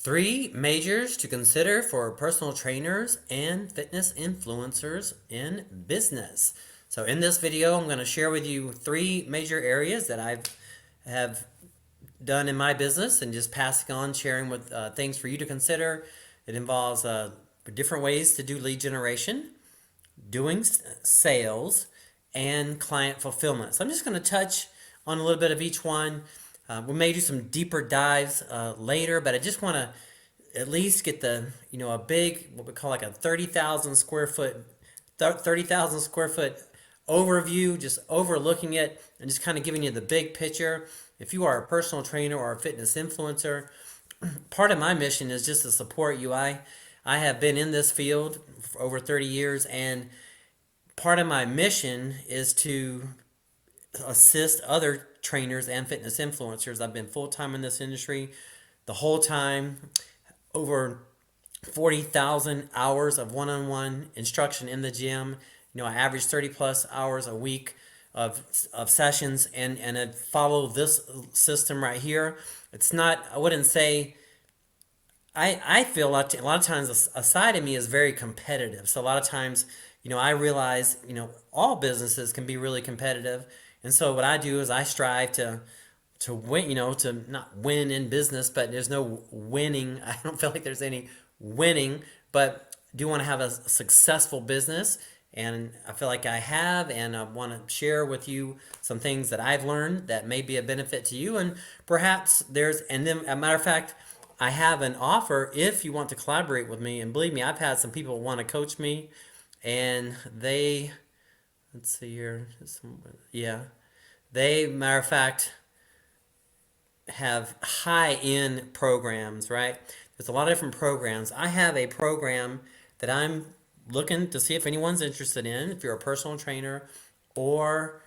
Three majors to consider for personal trainers and fitness influencers in business. So in this video, I'm going to share with you three major areas that have done in my business and just passing on, sharing with things for you to consider. It involves different ways to do lead generation, doing sales, and client fulfillment. So I'm just going to touch on a little bit of each one. We may do some deeper dives later, but I just want to at least get a big, what we call like a 30,000 square foot overview, just overlooking it and just kind of giving you the big picture. If you are a personal trainer or a fitness influencer, part of my mission is just to support you. I have been in this field for over 30 years, and part of my mission is to assist other trainers and fitness influencers. I've been full-time in this industry the whole time, over 40,000 hours of one-on-one instruction in the gym. I average 30 plus hours a week of sessions, and I follow this system right here. It's not, I wouldn't say, I feel a lot of times a side of me is very competitive. So a lot of times, I realize, all businesses can be really competitive. And so what I do is I strive to win, to not win in business, but there's no winning. I don't feel like there's any winning, but do want to have a successful business. And I feel like I have, and I want to share with you some things that I've learned that may be a benefit to you. And perhaps and then, as a matter of fact, I have an offer if you want to collaborate with me. And believe me, I've had some people want to coach me, and let's see here, matter of fact, have high-end programs, right? There's a lot of different programs. I have a program that I'm looking to see if anyone's interested in. If you're a personal trainer or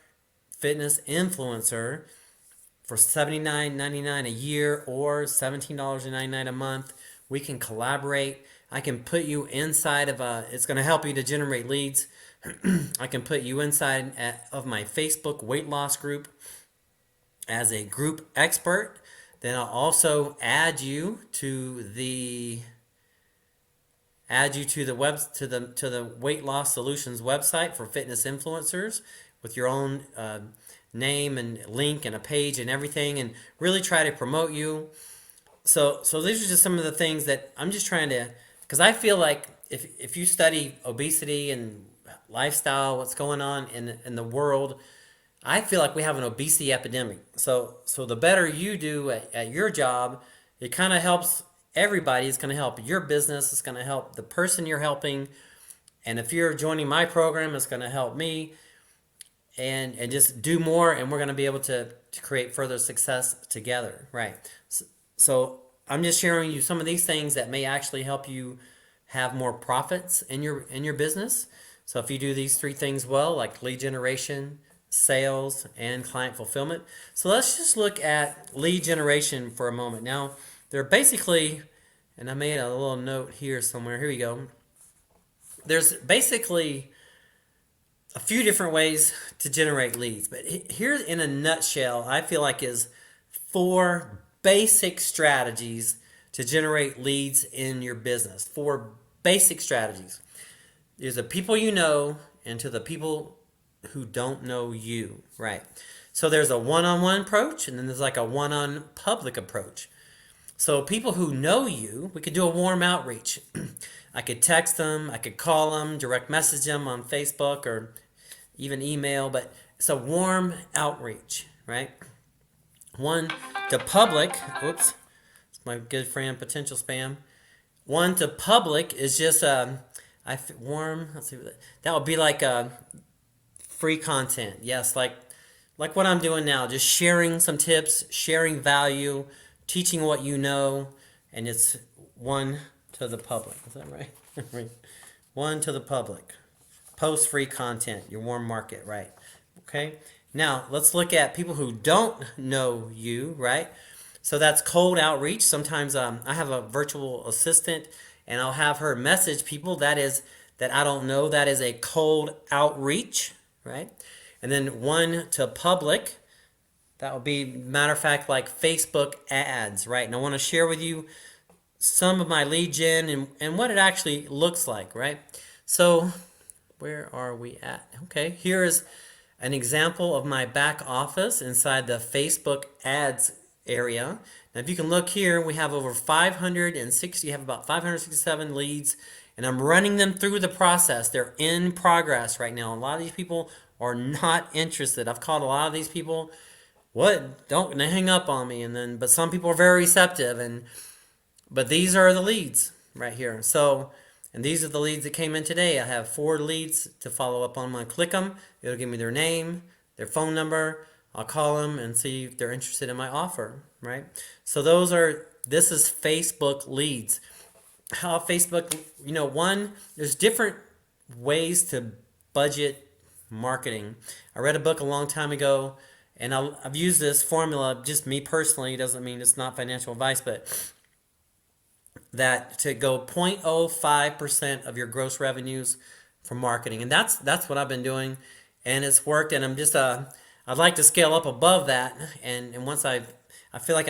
fitness influencer, for $79.99 a year or $17.99 a month, we can collaborate. I can put you inside of it's going to help you to generate leads. I can put you inside of my Facebook weight loss group as a group expert. Then I'll also add you to the Weight Loss Solutions website for fitness influencers with your own name and link and a page and everything, and really try to promote you. So these are just some of the things that I'm just trying to, because I feel like if you study obesity and lifestyle, what's going on in the world, I feel like we have an obesity epidemic. So the better you do at your job, it kind of helps everybody. It's going to help your business. It's going to help the person you're helping. And if you're joining my program, it's going to help me. And just do more, and we're going to be able to create further success together, right? So I'm just sharing you some of these things that may actually help you have more profits in your business. So if you do these three things well, like lead generation, sales, and client fulfillment. So let's just look at lead generation for a moment. Now, they're basically, and I made a little note here somewhere. Here we go. There's basically a few different ways to generate leads, but here in a nutshell, I feel like is 4 basic strategies to generate leads in your business. 4 basic strategies. There's the people you know and to the people who don't know you, right? So there's a one-on-one approach, and then there's like a one-on-public approach. So people who know you, we could do a warm outreach. I could text them, I could call them, direct message them on Facebook or even email, but it's a warm outreach, right? One to public, oops, it's my good friend potential spam. One to public is just warm. Let's see, that would be like free content. Yes, like what I'm doing now, just sharing some tips, sharing value, teaching what you know, and it's one to the public. Is that right? One to the public. Post free content, your warm market, right? Okay. Now let's look at people who don't know you, right? So that's cold outreach. Sometimes I have a virtual assistant, and I'll have her message people that I don't know. That is a cold outreach, right? And then one to public. That would be, matter of fact, like Facebook ads, right? And I want to share with you some of my lead gen and what it actually looks like, right? So where are we at? Okay, here is an example of my back office inside the Facebook ads area. Now, if you can look here, we have over 560, have about 567 leads, and I'm running them through the process. They're in progress right now. A lot of these people are not interested. I've called a lot of these people, what? Don't hang up on me. But some people are very receptive, but these are the leads right here. So, and these are the leads that came in today. I have 4 leads to follow up on. I'm going to click them. It'll give me their name, their phone number. I'll call them and see if they're interested in my offer, right? So this is Facebook leads. How Facebook, there's different ways to budget marketing. I read a book a long time ago, and I've used this formula, just me personally. It doesn't mean it's not financial advice, but that to go 0.05% of your gross revenues from marketing, and that's what I've been doing, and it's worked. And I'd like to scale up above that, and once I feel like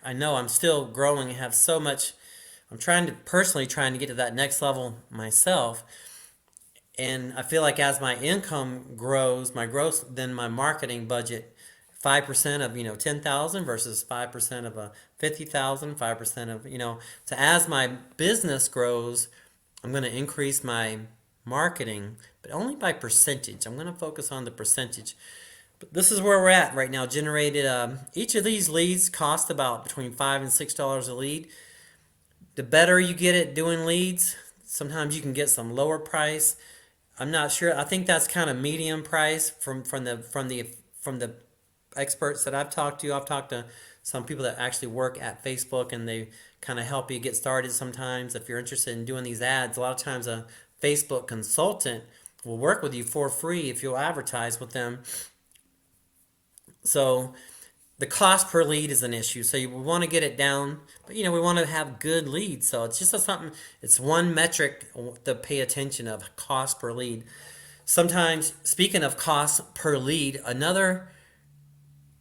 I know I'm still growing and have so much. I'm trying to get to that next level myself, and I feel like as my income grows, my gross, then my marketing budget, 5% of 10,000 versus 5% of a 50,000, 5% of So as my business grows, I'm going to increase my marketing, but only by percentage. I'm going to focus on the percentage. But this is where we're at right now. Generated each of these leads cost about between $5 and $6 a lead. The better you get at doing leads, sometimes you can get some lower price. I'm not sure. I think that's kind of medium price from the experts that I've talked to. I've talked to some people that actually work at Facebook, and they kind of help you get started sometimes. If you're interested in doing these ads, a lot of times a Facebook consultant will work with you for free if you'll advertise with them. So the cost per lead is an issue. So we want to get it down, but we want to have good leads. So it's just something, it's one metric to pay attention of, cost per lead. Sometimes, speaking of cost per lead, another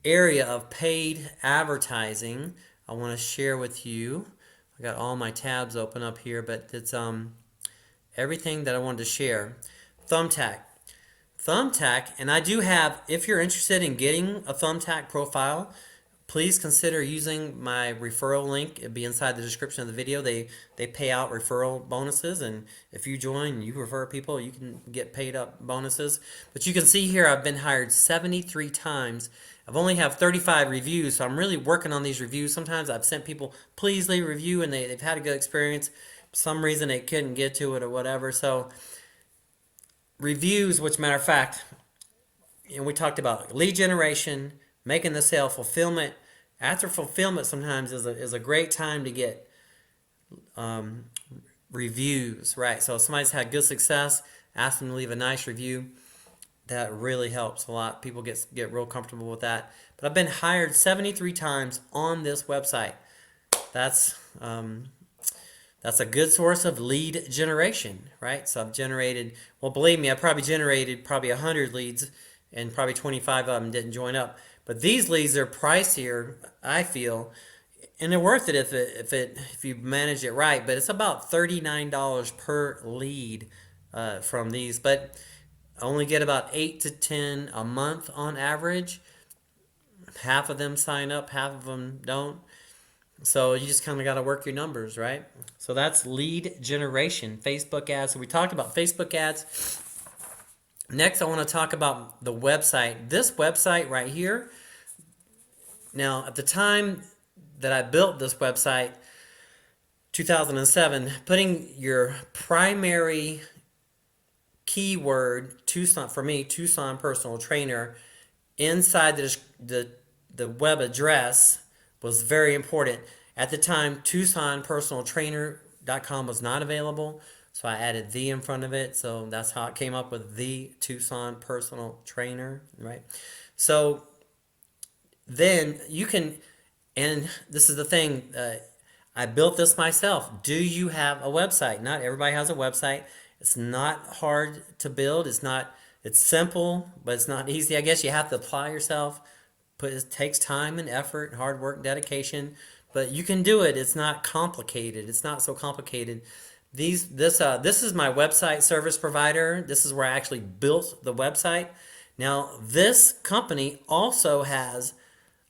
area of paid advertising I want to share with you. I got all my tabs open up here, but it's everything that I wanted to share. Thumbtack, and I do have, if you're interested in getting a Thumbtack profile, please consider using my referral link. It'll be inside the description of the video. They pay out referral bonuses, and if you join and you refer people, you can get paid up bonuses. But you can see here I've been hired 73 times. I've only have 35 reviews, so I'm really working on these reviews. Sometimes I've sent people, please leave a review, and they've had a good experience. For some reason they couldn't get to it or whatever. So reviews, which matter of fact, we talked about lead generation, making the sale, fulfillment. After fulfillment, sometimes is a great time to get reviews, right? So if somebody's had good success, ask them to leave a nice review. That really helps a lot. People get real comfortable with that. But I've been hired 73 times on this website. That's a good source of lead generation, right? So I've generated, well, believe me, I probably generated 100 leads, and probably 25 of them didn't join up. But these leads are pricier, I feel, and they're worth it if you manage it right. But it's about $39 per lead from these. But I only get about 8 to 10 a month on average. Half of them sign up, half of them don't. So you just kind of got to work your numbers, right? So that's lead generation, Facebook ads. So we talked about Facebook ads. Next, I want to talk about the website. This website right here. Now, at the time that I built this website, 2007, putting your primary keyword, Tucson, for me, Tucson personal trainer, inside the web address was very important. At the time, TucsonPersonalTrainer.com was not available, so I added the in front of it. So that's how it came up with the Tucson Personal Trainer, right? So then you can, and this is the thing, I built this myself. Do you have a website? Not everybody has a website. It's not hard to build. It's simple, but it's not easy. I guess you have to apply yourself. It takes time and effort, hard work, dedication. but you can do it. It's not complicated. It's not so complicated. This is my website service provider. This is where I actually built the website. Now, this company also has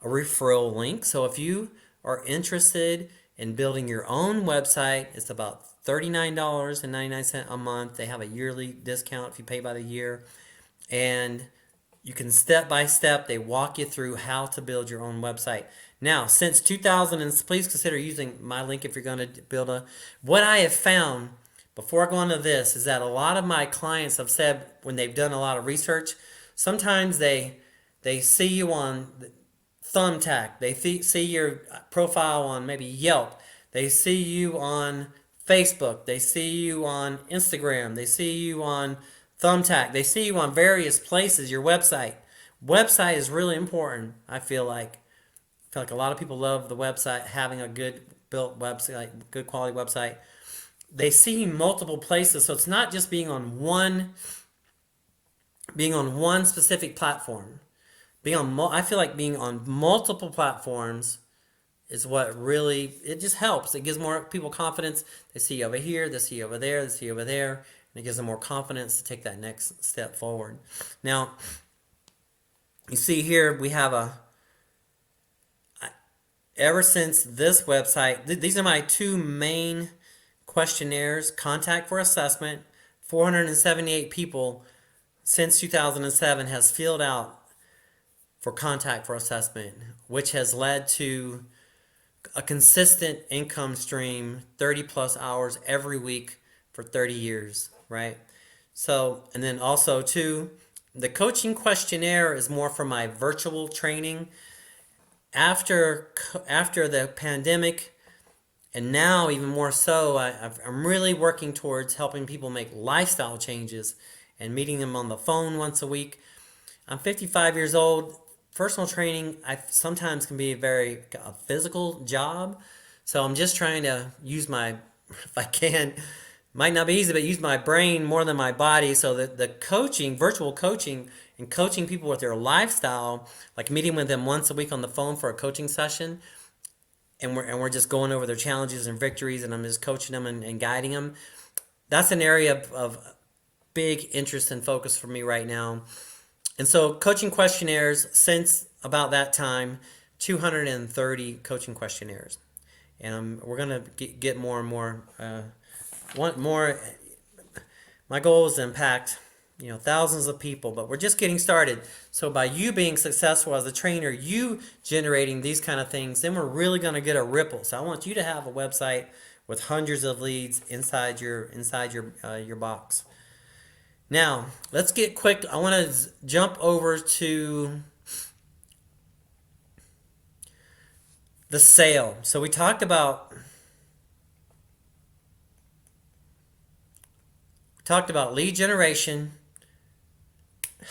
a referral link. So if you are interested in building your own website, it's about $39.99 a month. They have a yearly discount if you pay by the year. And you can step by step, they walk you through how to build your own website. Now, since 2000, and please consider using my link if you're going to build what I have found before I go into this is that a lot of my clients have said when they've done a lot of research, sometimes they see you on Thumbtack, they see your profile on maybe Yelp, they see you on Facebook, they see you on Instagram, they see you on Thumbtack, they see you on various places, your website. Website is really important, I feel like. A lot of people love the website, having a good built website, good quality website. They see you multiple places, so it's not just being on one specific platform. I feel like being on multiple platforms is what really, it just helps. It gives more people confidence. They see you over here, they see you over there, they see you over there, and it gives them more confidence to take that next step forward. Now, you see here we have ever since this website, these are my two main questionnaires. Contact for assessment, 478 people since 2007 has filled out for contact for assessment, which has led to a consistent income stream, 30 plus hours every week for 30 years, right? So, and then also too, the coaching questionnaire is more for my virtual training. After the pandemic, and now even more so, I'm really working towards helping people make lifestyle changes and meeting them on the phone once a week. I'm 55 years old. Personal training sometimes can be a physical job, so I'm just trying to use if I can, might not be easy, but use my brain more than my body, so that the coaching, virtual coaching, and coaching people with their lifestyle, like meeting with them once a week on the phone for a coaching session, and we're just going over their challenges and victories, and I'm just coaching them and guiding them. That's an area of big interest and focus for me right now. And so coaching questionnaires, since about that time, 230 coaching questionnaires. And we're going to get more and more. My goal is to impact thousands of people, but we're just getting started. So by you being successful as a trainer, you generating these kind of things, then we're really going to get a ripple. So I want you to have a website with hundreds of leads inside your box. Now, let's get quick. I want to jump over to the sale. So we talked about lead generation,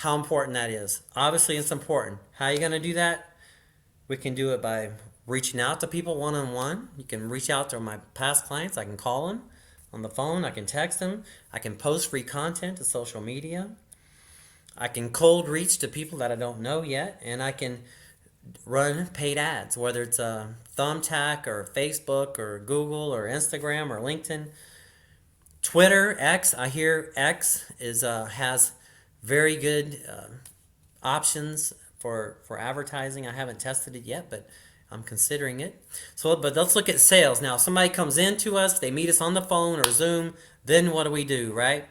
how important that is. Obviously, it's important. How are you going to do that? We can do it by reaching out to people one-on-one. You can reach out to my past clients. I can call them on the phone. I can text them. I can post free content to social media. I can cold reach to people that I don't know yet, and I can run paid ads, whether it's a Thumbtack or Facebook or Google or Instagram or LinkedIn. Twitter, X, I hear X has very good options for advertising. I haven't tested it yet, but I'm considering it. But let's look at sales. Now, if somebody comes in to us, they meet us on the phone or Zoom, then what do, right?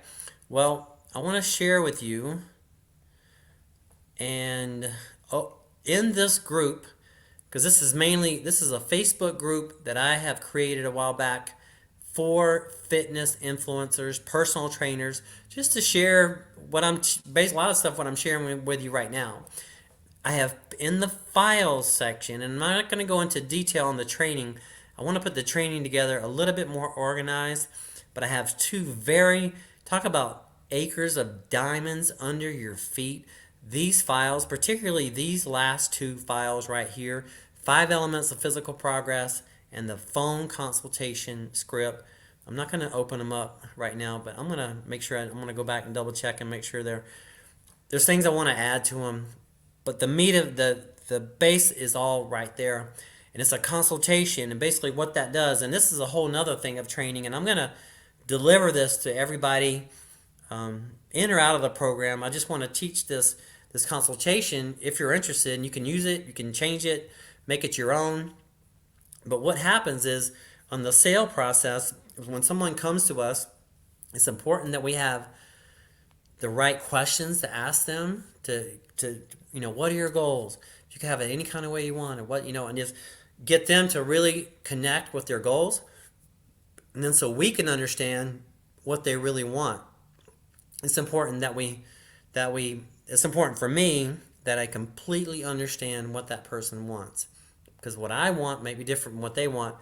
Well, I want to share with you, and in this group, because this is a Facebook group that I have created a while back for fitness influencers, personal trainers, just to share a lot of stuff what I'm sharing with you right now. I have in the files section, and I'm not going to go into detail on the training. I want to put the training together a little bit more organized, but I have talk about acres of diamonds under your feet. These files, particularly these last two files right here, 5 elements of physical progress, and the phone consultation script. I'm not going to open them up right now, but I'm going to make sure I'm going to go back and double check and make sure there's things I want to add to them. But the meat of the base is all right there. and it's a consultation. And basically what that does, and this is a whole nother thing of training, and I'm going to deliver this to everybody in or out of the program. I just want to teach this consultation. If you're interested, and you can use it, you can change it, make it your own. But what happens is on the sale process, when someone comes to us, it's important that we have the right questions to ask them to what are your goals? You can have it any kind of way you want, or what, and just get them to really connect with their goals. And then so we can understand what they really want. It's important it's important for me that I completely understand what that person wants. Because what I want may be different from what they want.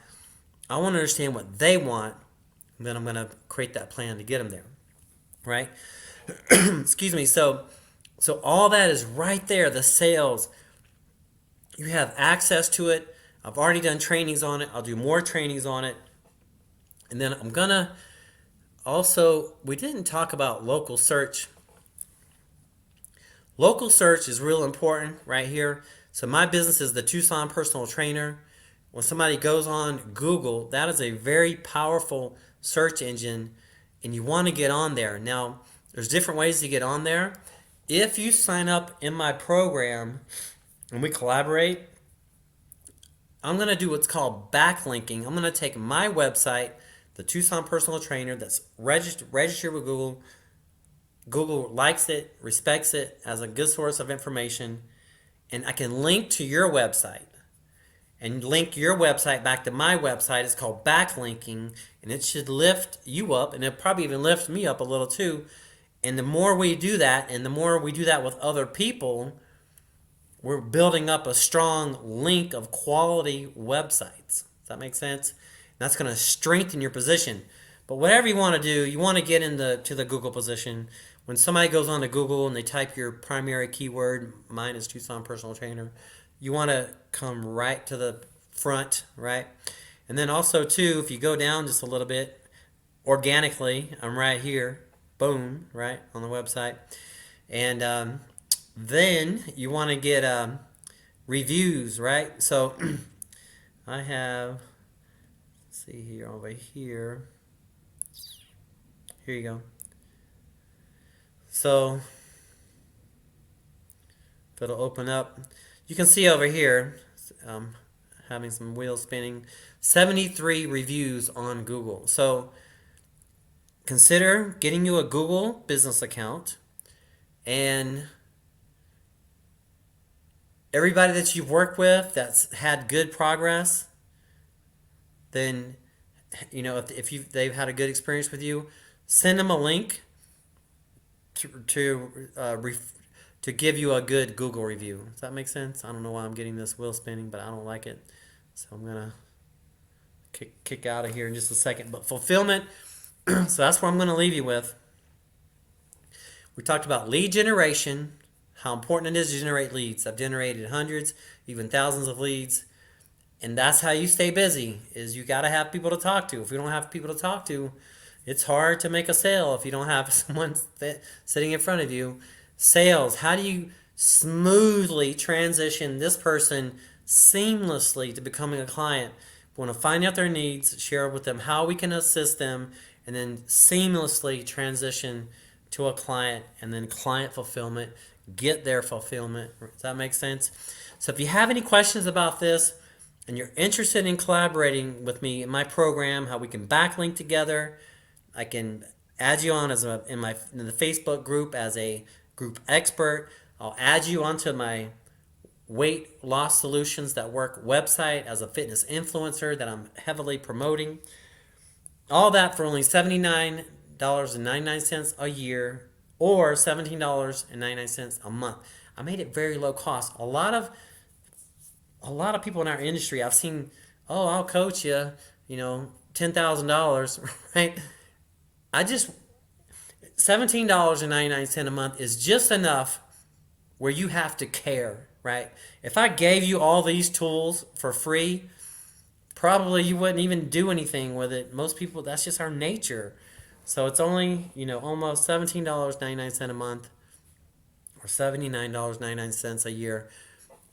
I want to understand what they want, and then I'm going to create that plan to get them there. Right? Excuse me. So all that is right there, the sales. You have access to it. I've already done trainings on it. I'll do more trainings on it. And then I'm going to also, we didn't talk about local search. Local search is real important right here. So my business is the Tucson Personal Trainer. When somebody goes on Google, that is a very powerful search engine, and you want to get on there. Now, there's different ways to get on there. If you sign up in my program and we collaborate, I'm going to do what's called backlinking. I'm going to take my website, the Tucson Personal Trainer, that's registered with Google. Google likes it, respects it as a good source of information, and I can link to your website and link your website back to my website. It's called backlinking, and it should lift you up, and it'll probably even lift me up a little too. And the more we do that, and the more we do that with other people, we're building up a strong link of quality websites. Does that make sense? That's going to strengthen your position. But whatever you want to do, you want to get to the Google position. When somebody goes on to Google and they type your primary keyword, mine is Tucson Personal Trainer, you want to come right to the front, right? And then also too, if you go down just a little bit, organically, I'm right here, boom, right, on the website. And then you want to get reviews, right? So I have, let's see here, over here. Here you go. So if it'll open up, you can see over here, having some wheels spinning, 73 reviews on Google. So consider getting you a Google business account, and everybody that you've worked with that's had good progress, then if they've had a good experience with you, send them a link to give you a good Google review. Does that make sense? I don't know why I'm getting this wheel spinning, but I don't like it. So I'm going to kick out of here in just a second. But fulfillment, so that's what I'm going to leave you with. We talked about lead generation, how important it is to generate leads. I've generated hundreds, even thousands of leads. And that's how you stay busy, is you got to have people to talk to. If you don't have people to talk to, it's hard to make a sale if you don't have someone sitting in front of you. Sales, how do you smoothly transition this person seamlessly to becoming a client? We want to find out their needs, share with them how we can assist them, and then seamlessly transition to a client, and then client fulfillment, get their fulfillment. Does that make sense? So if you have any questions about this, and you're interested in collaborating with me in my program, how we can backlink together, I can add you on in the Facebook group as a group expert. I'll add you onto my weight loss solutions that work website as a fitness influencer that I'm heavily promoting. All that for only $79.99 a year or $17.99 a month. I made it very low cost. A lot of people in our industry, I've seen, I'll coach you, $10,000, right? $17.99 a month is just enough where you have to care, right? If I gave you all these tools for free, probably you wouldn't even do anything with it. Most people, that's just our nature. So it's only, almost $17.99 a month or $79.99 a year.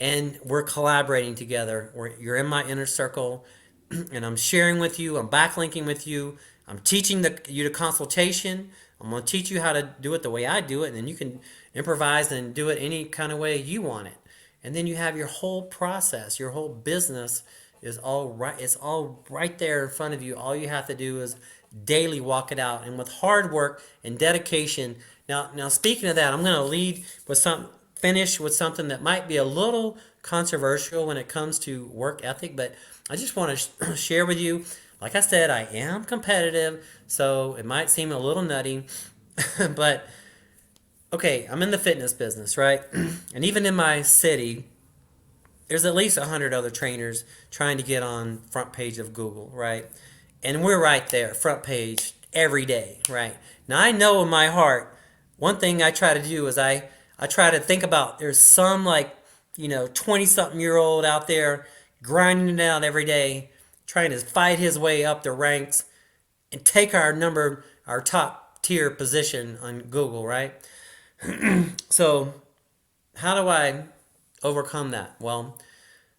and we're collaborating together. You're in my inner circle, and I'm sharing with you. I'm backlinking with you. I'm teaching you the consultation. I'm going to teach you how to do it the way I do it, and then you can improvise and do it any kind of way you want it. And then you have your whole process, your whole business is all right. It's all right there in front of you. All you have to do is daily walk it out, and with hard work and dedication. Now speaking of that, I'm going to finish with something that might be a little controversial when it comes to work ethic, but I just want to share with you. Like I said, I am competitive, so it might seem a little nutty, but okay, I'm in the fitness business, right? And even in my city, there's at least 100 other trainers trying to get on front page of Google, right? And we're right there, front page every day, right? Now I know in my heart, one thing I try to do is I try to think about there's some 20 something year old out there grinding it out every day, trying to fight his way up the ranks and take our top tier position on Google, right? So how do I overcome that? Well,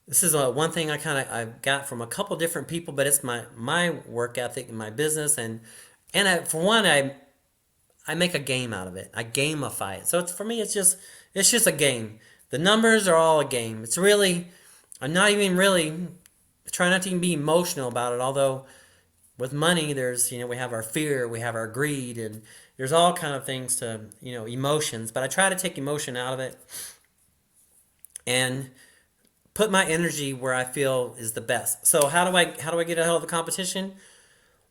this is one thing I got from a couple different people, but it's my work ethic and my business, for one, I make a game out of it. I gamify it. So for me, it's just a game. The numbers are all a game. It's really I'm not even really try not to even be emotional about it. Although with money, there's we have our fear, we have our greed, and there's all kind of things to emotions. But I try to take emotion out of it and put my energy where I feel is the best. So how do I get ahead of the competition?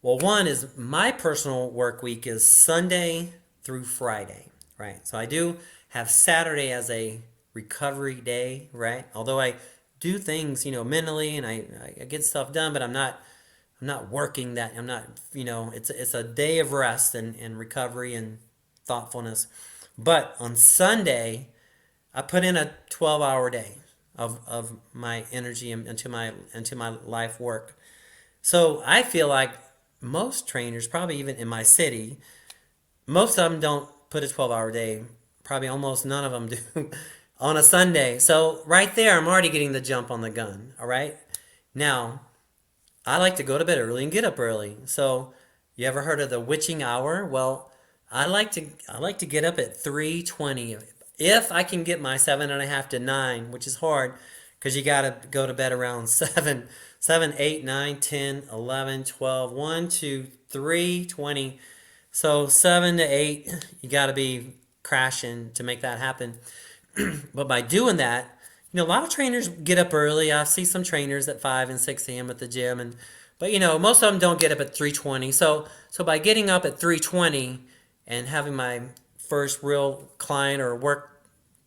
Well, one is my personal work week is Sunday through Friday, right? So I do have Saturday as a recovery day, right? Although I do things, mentally, and I get stuff done, but I'm not working that. I'm not, it's a day of rest and recovery and thoughtfulness. But on Sunday, I put in a 12-hour day of my energy into my life work. So I feel like most trainers, probably even in my city, most of them don't put a 12-hour day. Probably almost none of them do on a Sunday. So right there, I'm already getting the jump on the gun. All right. Now, I like to go to bed early and get up early. So you ever heard of the witching hour? Well, I like to get up at 3:20 if I can get my 7.5 to 9, which is hard because you got to go to bed around 7, 8, 9, 10, 11, 12, 1, 2, 3, 20. So 7 to 8, you got to be crashing to make that happen. But by doing that, a lot of trainers get up early. I see some trainers at 5 and 6 a.m. at the gym, but most of them don't get up at 3:20. So by getting up at 3:20 and having my first real client or work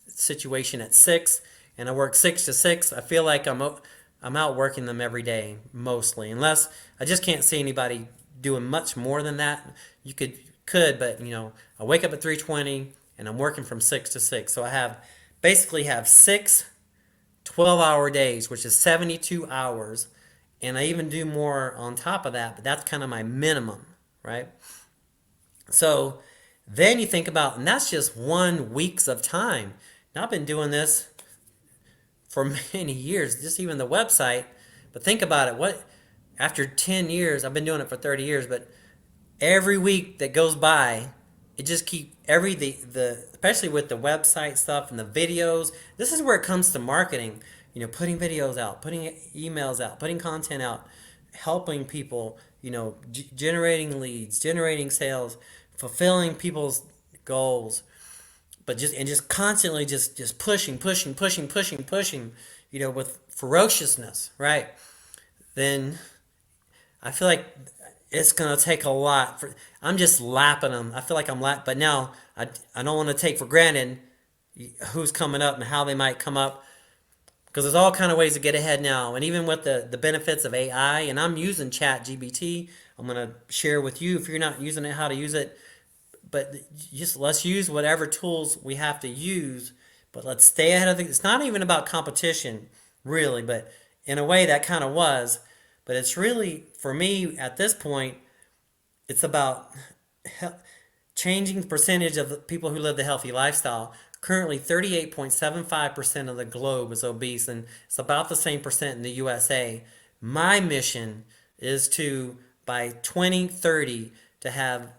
situation at 6, and I work 6 to 6, I feel like I'm out working them every day mostly, unless I just can't see anybody doing much more than that. You could, but I wake up at 3:20 and I'm working from 6 to 6. So I basically have 6 12-hour days, which is 72 hours, and I even do more on top of that, but that's kind of my minimum, right? So then you think about, and that's just 1 week's of time. Now I've been doing this for many years, just even the website. But think about it. After 10 years, I've been doing it for 30 years, but every week that goes by, it just keep the especially with the website stuff and the videos. This is where it comes to marketing. Putting videos out, putting emails out, putting content out, helping people. Generating leads, generating sales, fulfilling people's goals, but just constantly just pushing, with ferociousness, right? Then I feel like it's gonna take a lot. I'm just lapping them. I feel like but now I don't want to take for granted who's coming up and how they might come up, because there's all kind of ways to get ahead now. And even with the benefits of AI, and I'm using Chat GBT, I'm gonna share with you, if you're not using it, how to use it. But just let's use whatever tools we have to use, but let's stay ahead of things. It's not even about competition, really, but in a way that kind of was. But it's really, for me, at this point, it's about changing the percentage of the people who live the healthy lifestyle, Currently, 38.75% of the globe is obese, and it's about the same percent in the USA. My mission is to, by 2030, to have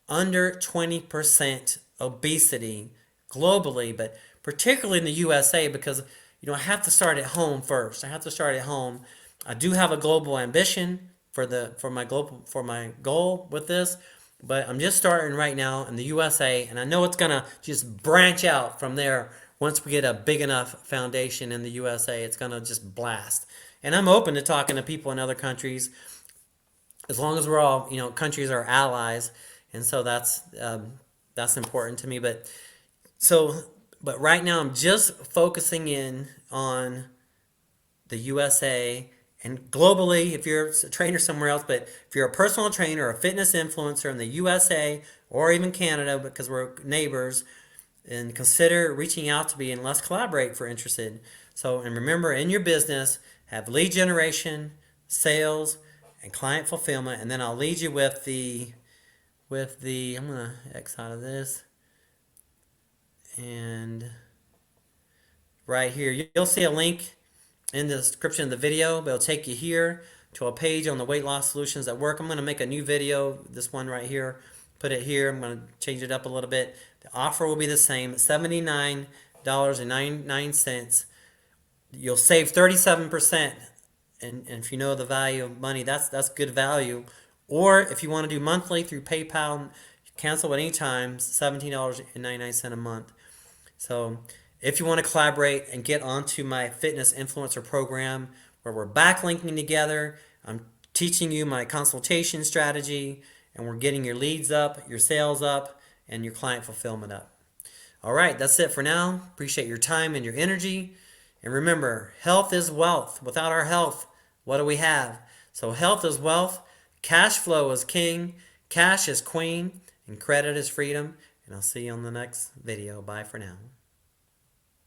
under 20% obesity globally, but particularly in the USA, because I have to start at home first. I have to start at home. I do have a global ambition for my goal with this, but I'm just starting right now in the USA, and I know it's gonna just branch out from there. Once we get a big enough foundation in the USA, it's gonna just blast. And I'm open to talking to people in other countries, as long as we're all, countries are allies, and so that's important to me. But right now I'm just focusing in on the USA and globally, if you're a trainer somewhere else, but if you're a personal trainer or a fitness influencer in the USA or even Canada, because we're neighbors, and consider reaching out to me and let's collaborate if we're interested. So, and remember, in your business, have lead generation, sales, and client fulfillment, and then I'll lead you with the I'm gonna X out of this, and right here you'll see a link in the description of the video, but it'll take you here to a page on the weight loss solutions at work. I'm going to make a new video, this one right here, put it here. I'm going to change it up a little bit. The offer will be the same, $79.99. You'll save 37%, and if you know the value of money, that's good value. Or if you want to do monthly through PayPal, cancel at any time, $17.99 a month. So if you want to collaborate and get onto my fitness influencer program where we're backlinking together, I'm teaching you my consultation strategy, and we're getting your leads up, your sales up, and your client fulfillment up. All right, that's it for now. Appreciate your time and your energy. And remember, health is wealth. Without our health, what do we have? So health is wealth, cash flow is king, cash is queen, and credit is freedom. And I'll see you on the next video. Bye for now.